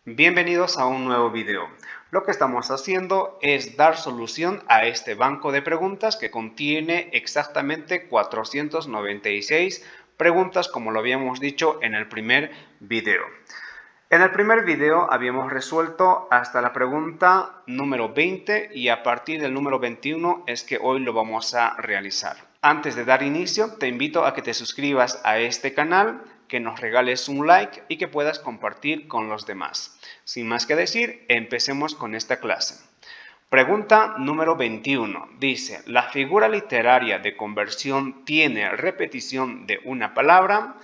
Bienvenidos a un nuevo video. Lo que estamos haciendo es dar solución a este banco de preguntas que contiene exactamente 496 preguntas, como lo habíamos dicho en el primer video. En el primer video habíamos resuelto hasta la pregunta número 20 y a partir del número 21 es que hoy lo vamos a realizar. Antes de dar inicio, te invito a que te suscribas a este canal, que nos regales un like y que puedas compartir con los demás. Sin más que decir, empecemos con esta clase. Pregunta número 21. Dice, ¿la figura literaria de conversión tiene repetición de una palabra?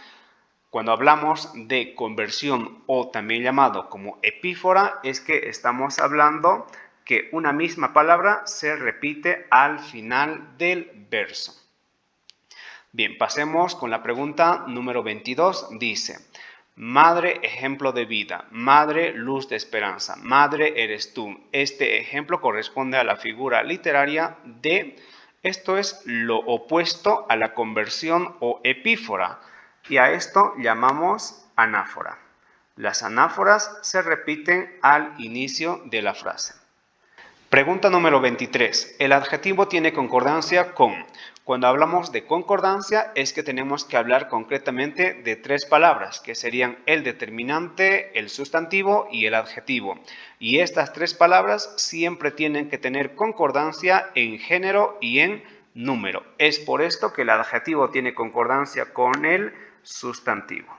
Cuando hablamos de conversión o también llamado como epífora, es que estamos hablando que una misma palabra se repite al final del verso. Bien, pasemos con la pregunta número 22. Dice, madre, ejemplo de vida, madre, luz de esperanza, madre, eres tú. Este ejemplo corresponde a la figura literaria de, esto es lo opuesto a la conversión o epífora, y a esto llamamos anáfora. Las anáforas se repiten al inicio de la frase. Pregunta número 23. El adjetivo tiene concordancia con. Cuando hablamos de concordancia es que tenemos que hablar concretamente de tres palabras, que serían el determinante, el sustantivo y el adjetivo. Y estas tres palabras siempre tienen que tener concordancia en género y en número. Es por esto que el adjetivo tiene concordancia con el sustantivo.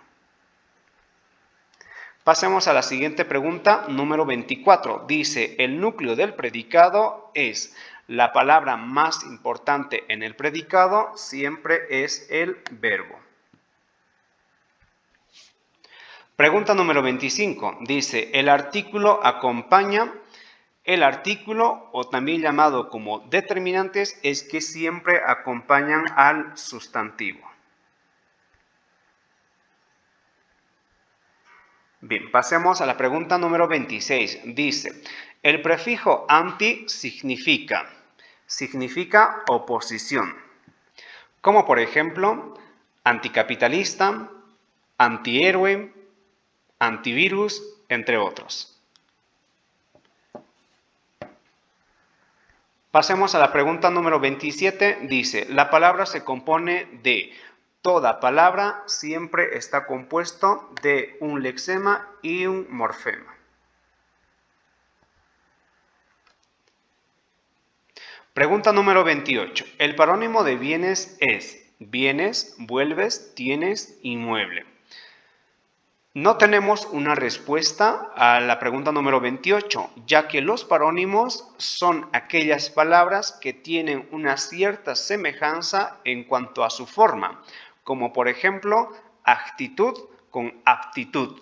Pasemos a la siguiente pregunta, número 24. Dice, el núcleo del predicado es la palabra más importante en el predicado, siempre es el verbo. Pregunta número 25. Dice, el artículo acompaña. El artículo, o también llamado como determinantes, es que siempre acompañan al sustantivo. Bien, pasemos a la pregunta número 26. Dice, el prefijo anti significa oposición, como por ejemplo, anticapitalista, antihéroe, antivirus, entre otros. Pasemos a la pregunta número 27. Dice, la palabra se compone de. Toda palabra siempre está compuesto de un lexema y un morfema. Pregunta número 28. El parónimo de bienes es bienes, vuelves, tienes, inmueble. No tenemos una respuesta a la pregunta número 28, ya que los parónimos son aquellas palabras que tienen una cierta semejanza en cuanto a su forma, como por ejemplo actitud con aptitud.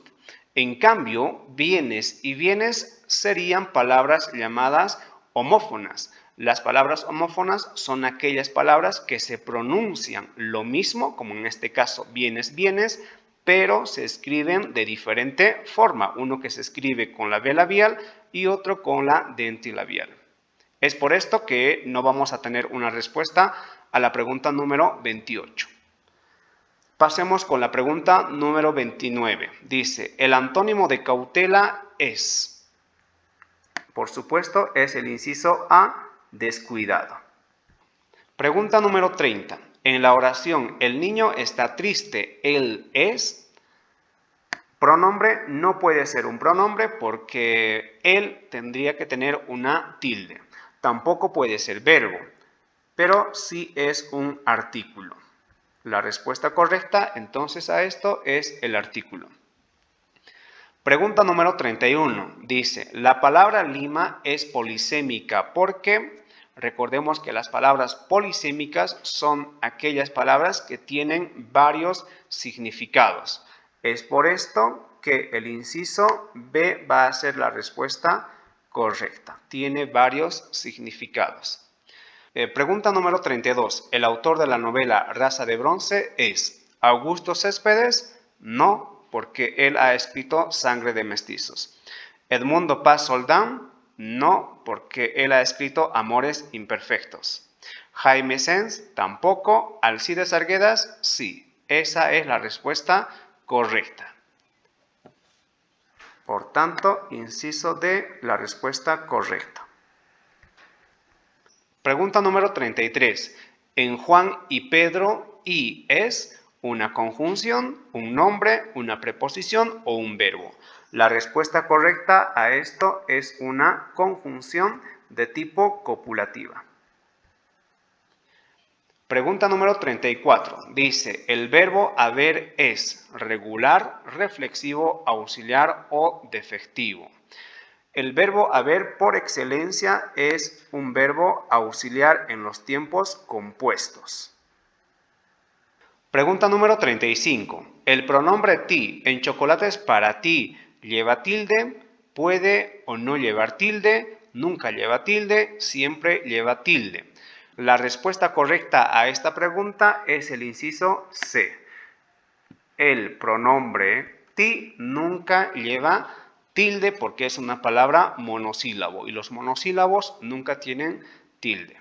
En cambio, bienes y bienes serían palabras llamadas homófonas. Las palabras homófonas son aquellas palabras que se pronuncian lo mismo, como en este caso bienes, bienes, pero se escriben de diferente forma. Uno que se escribe con la B labial y otro con la dentilabial. Es por esto que no vamos a tener una respuesta a la pregunta número 28. Pasemos con la pregunta número 29. Dice, el antónimo de cautela es, por supuesto, es el inciso A, descuidado. Pregunta número 30. En la oración, el niño está triste, él es. Pronombre no puede ser un pronombre porque él tendría que tener una tilde. Tampoco puede ser verbo, pero sí es un artículo. La respuesta correcta entonces a esto es el artículo. Pregunta número 31. Dice, la palabra lima es polisémica porque recordemos que las palabras polisémicas son aquellas palabras que tienen varios significados. Es por esto que el inciso B va a ser la respuesta correcta. Tiene varios significados. Pregunta número 32. ¿El autor de la novela Raza de Bronce es Augusto Céspedes? No, porque él ha escrito Sangre de Mestizos. ¿Edmundo Paz Soldán? No, porque él ha escrito Amores Imperfectos. Jaime Sens? Tampoco. Alcides Arguedas? Sí. Esa es la respuesta correcta. Por tanto, inciso D, la respuesta correcta. Pregunta número 33. En Juan y Pedro, y es una conjunción, un nombre, una preposición o un verbo. La respuesta correcta a esto es una conjunción de tipo copulativa. Pregunta número 34. Dice, el verbo haber es regular, reflexivo, auxiliar o defectivo. El verbo haber por excelencia es un verbo auxiliar en los tiempos compuestos. Pregunta número 35. El pronombre ti en chocolates para ti lleva tilde, puede o no llevar tilde, nunca lleva tilde, siempre lleva tilde. La respuesta correcta a esta pregunta es el inciso C. El pronombre ti nunca lleva tilde porque es una palabra monosílabo y los monosílabos nunca tienen tilde.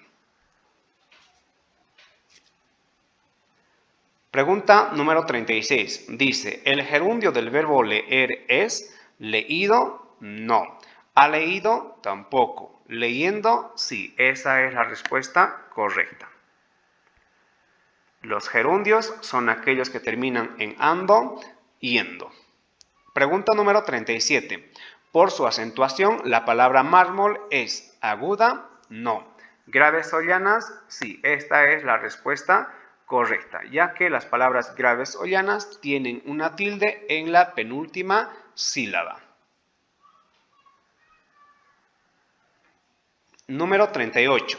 Pregunta número 36. Dice, ¿el gerundio del verbo leer es leído? No. ¿Ha leído? Tampoco. Leyendo, sí. Esa es la respuesta correcta. Los gerundios son aquellos que terminan en ando, yendo. Pregunta número 37. Por su acentuación, la palabra mármol es aguda, no. Graves o llanas, sí. Esta es la respuesta correcta, ya que las palabras graves o llanas tienen una tilde en la penúltima sílaba. Número 38.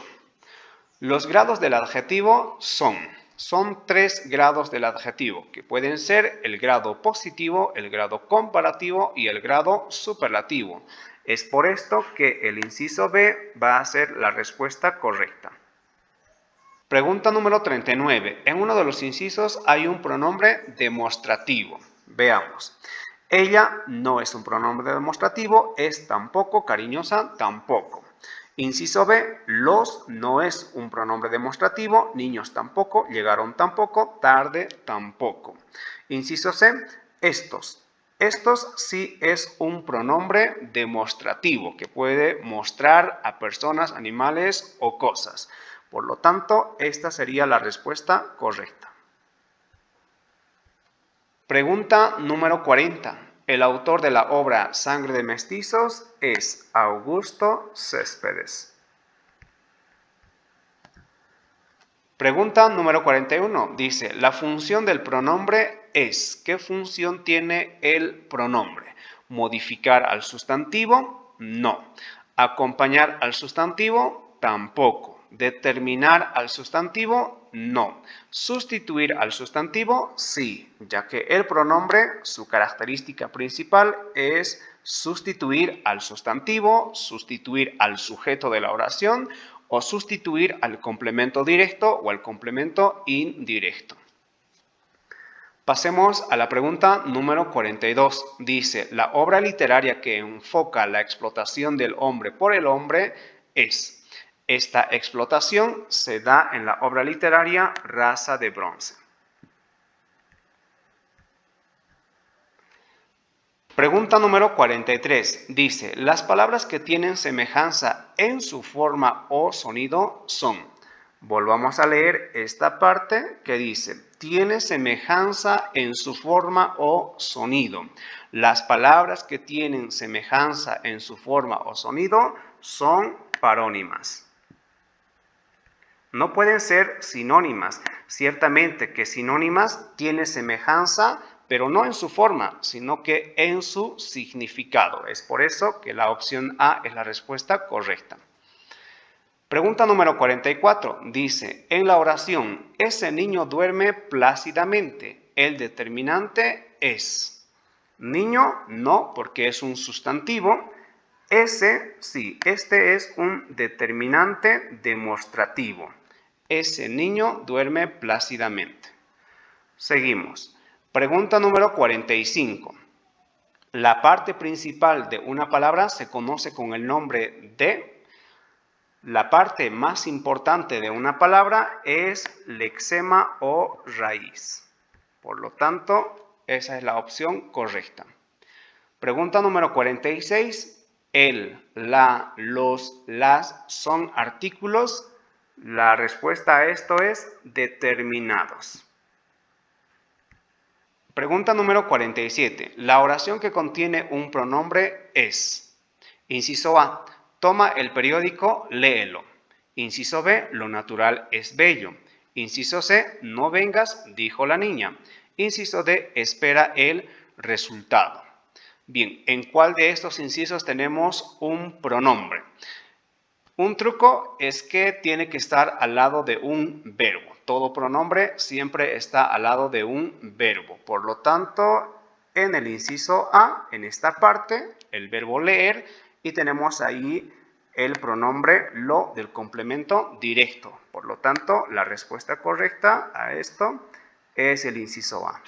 Los grados del adjetivo son 3 grados del adjetivo, que pueden ser el grado positivo, el grado comparativo y el grado superlativo. Es por esto que el inciso B va a ser la respuesta correcta. Pregunta número 39. En uno de los incisos hay un pronombre demostrativo. Veamos. Ella no es un pronombre demostrativo, es tampoco, cariñosa, tampoco. Inciso B, los no es un pronombre demostrativo, niños tampoco, llegaron tampoco, tarde tampoco. Inciso C, estos. Estos sí es un pronombre demostrativo que puede mostrar a personas, animales o cosas. Por lo tanto, esta sería la respuesta correcta. Pregunta número 40. El autor de la obra Sangre de Mestizos es Augusto Céspedes. Pregunta número 41. Dice, la función del pronombre es. ¿Qué función tiene el pronombre? ¿Modificar al sustantivo? No. ¿Acompañar al sustantivo? Tampoco. ¿Determinar al sustantivo? No. ¿Sustituir al sustantivo? Sí, ya que el pronombre, su característica principal es sustituir al sustantivo, sustituir al sujeto de la oración o sustituir al complemento directo o al complemento indirecto. Pasemos a la pregunta número 42. Dice, la obra literaria que enfoca la explotación del hombre por el hombre es. Esta explotación se da en la obra literaria Raza de Bronce. Pregunta número 43. Dice, las palabras que tienen semejanza en su forma o sonido son. Volvamos a leer esta parte que dice, tiene semejanza en su forma o sonido. Las palabras que tienen semejanza en su forma o sonido son parónimas. No pueden ser sinónimas. Ciertamente que sinónimas tiene semejanza, pero no en su forma, sino que en su significado. Es por eso que la opción A es la respuesta correcta. Pregunta número 44. Dice, en la oración, ese niño duerme plácidamente. El determinante es. Niño, no, porque es un sustantivo. Ese, sí, este es un determinante demostrativo. Ese niño duerme plácidamente. Seguimos. Pregunta número 45. La parte principal de una palabra se conoce con el nombre de. La parte más importante de una palabra es lexema o raíz. Por lo tanto, esa es la opción correcta. Pregunta número 46. El, la, los, las son artículos. La respuesta a esto es determinados. Pregunta número 47. La oración que contiene un pronombre es. Inciso A. Toma el periódico, léelo. Inciso B. Lo natural es bello. Inciso C. No vengas, dijo la niña. Inciso D. Espera el resultado. Bien, ¿en cuál de estos incisos tenemos un pronombre? Un truco es que tiene que estar al lado de un verbo. Todo pronombre siempre está al lado de un verbo. Por lo tanto, en el inciso A, en esta parte, el verbo leer, y tenemos ahí el pronombre lo del complemento directo. Por lo tanto, la respuesta correcta a esto es el inciso A.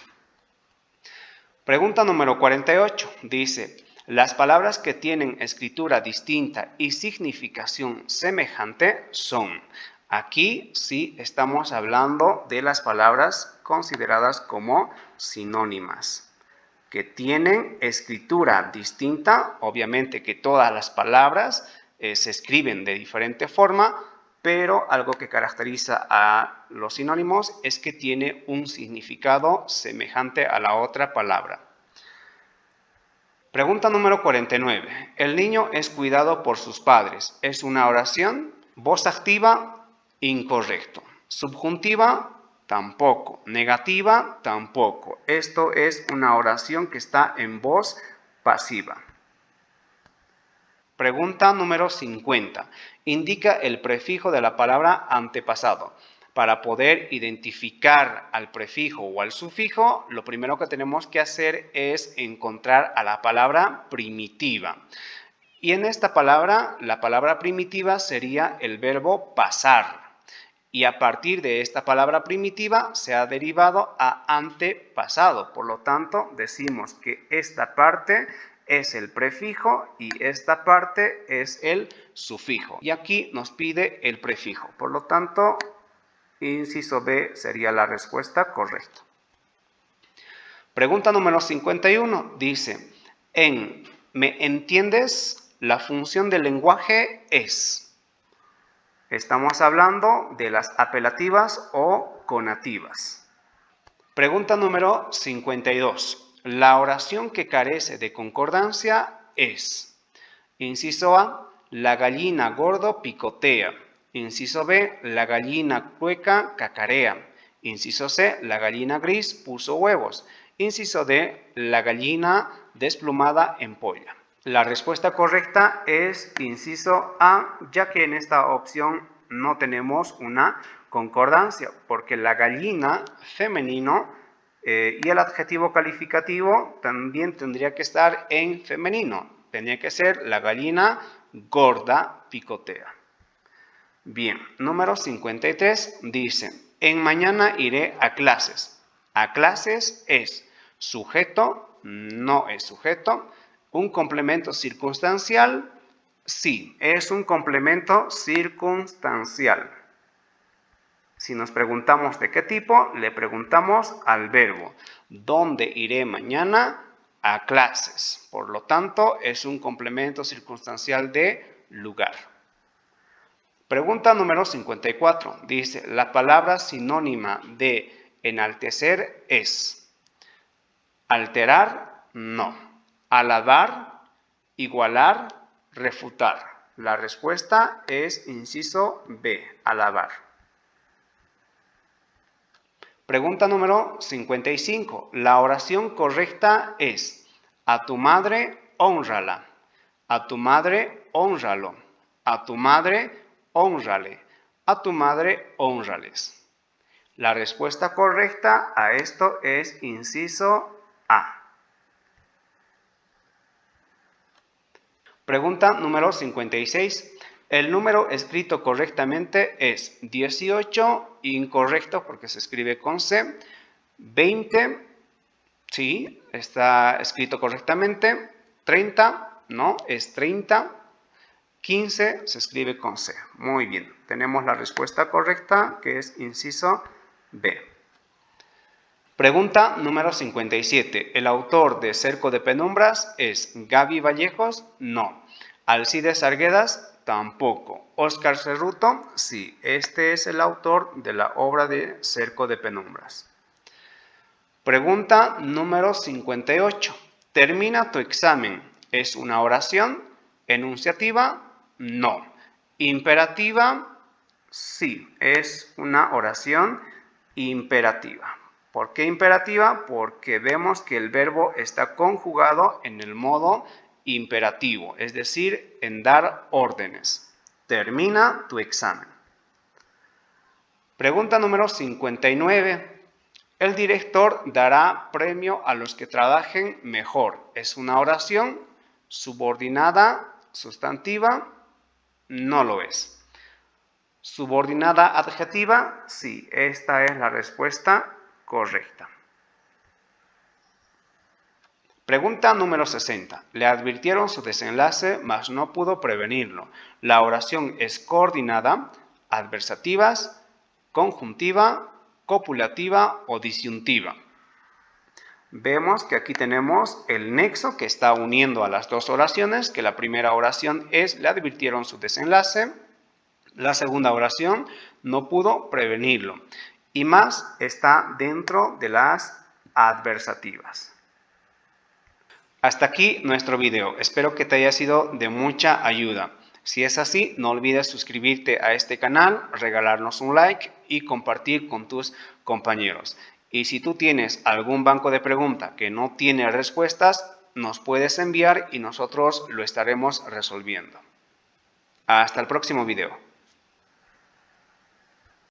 Pregunta número 48. Dice, las palabras que tienen escritura distinta y significación semejante son. Aquí sí estamos hablando de las palabras consideradas como sinónimas. Que tienen escritura distinta, obviamente que todas las palabras se escriben de diferente forma, pero algo que caracteriza a los sinónimos es que tiene un significado semejante a la otra palabra. Pregunta número 49. El niño es cuidado por sus padres. ¿Es una oración? Voz activa, incorrecto. Subjuntiva, tampoco. Negativa, tampoco. Esto es una oración que está en voz pasiva. Pregunta número 50. Indica el prefijo de la palabra antepasado. Para poder identificar al prefijo o al sufijo, lo primero que tenemos que hacer es encontrar a la palabra primitiva. Y en esta palabra, la palabra primitiva sería el verbo pasar. Y a partir de esta palabra primitiva se ha derivado a antepasado. Por lo tanto, decimos que esta parte es el prefijo y esta parte es el sufijo. Y aquí nos pide el prefijo. Por lo tanto, inciso B sería la respuesta correcta. Pregunta número 51 dice, en ¿me entiendes? La función del lenguaje es. Estamos hablando de las apelativas o conativas. Pregunta número 52. La oración que carece de concordancia es. Inciso A, la gallina gordo picotea. Inciso B, la gallina cueca cacarea. Inciso C, la gallina gris puso huevos. Inciso D, la gallina desplumada empolla. La respuesta correcta es inciso A, ya que en esta opción no tenemos una concordancia, porque la gallina femenino y el adjetivo calificativo también tendría que estar en femenino. Tendría que ser la gallina gorda picotea. Bien, número 53 dice, en mañana iré a clases. A clases es sujeto, no es sujeto. ¿Un complemento circunstancial? Sí, es un complemento circunstancial. Si nos preguntamos de qué tipo, le preguntamos al verbo. ¿Dónde iré mañana? A clases. Por lo tanto, es un complemento circunstancial de lugar. Pregunta número 54. Dice, la palabra sinónima de enaltecer es. Alterar, no. Alabar, igualar, refutar. La respuesta es inciso B, alabar. Pregunta número 55. La oración correcta es, a tu madre, hónrala. A tu madre, hónralo. A tu madre, hónrale. A tu madre, hónrales. La respuesta correcta a esto es inciso A. Pregunta número 56. El número escrito correctamente es 18, incorrecto porque se escribe con C. 20, sí, está escrito correctamente. 30, no, es 30. 15 se escribe con C. Muy bien, tenemos la respuesta correcta que es inciso B. Pregunta número 57. ¿El autor de Cerco de Penumbras es Gaby Vallejos? No. Alcides Arguedas, tampoco. Óscar Cerruto, sí. Este es el autor de la obra de Cerco de Penumbras. Pregunta número 58. Termina tu examen. ¿Es una oración? ¿Enunciativa? No. ¿Imperativa? Sí, es una oración imperativa. ¿Por qué imperativa? Porque vemos que el verbo está conjugado en el modo imperativo, es decir, en dar órdenes. Termina tu examen. Pregunta número 59. El director dará premio a los que trabajen mejor. ¿Es una oración subordinada, sustantiva? No lo es. ¿Subordinada adjetiva? Sí, esta es la respuesta correcta. Pregunta número 60. Le advirtieron su desenlace, mas no pudo prevenirlo. La oración es coordinada, adversativas, conjuntiva, copulativa o disyuntiva. Vemos que aquí tenemos el nexo que está uniendo a las dos oraciones, que la primera oración es le advirtieron su desenlace, la segunda oración no pudo prevenirlo y más está dentro de las adversativas. Hasta aquí nuestro video. Espero que te haya sido de mucha ayuda. Si es así, no olvides suscribirte a este canal, regalarnos un like y compartir con tus compañeros. Y si tú tienes algún banco de preguntas que no tiene respuestas, nos puedes enviar y nosotros lo estaremos resolviendo. Hasta el próximo video.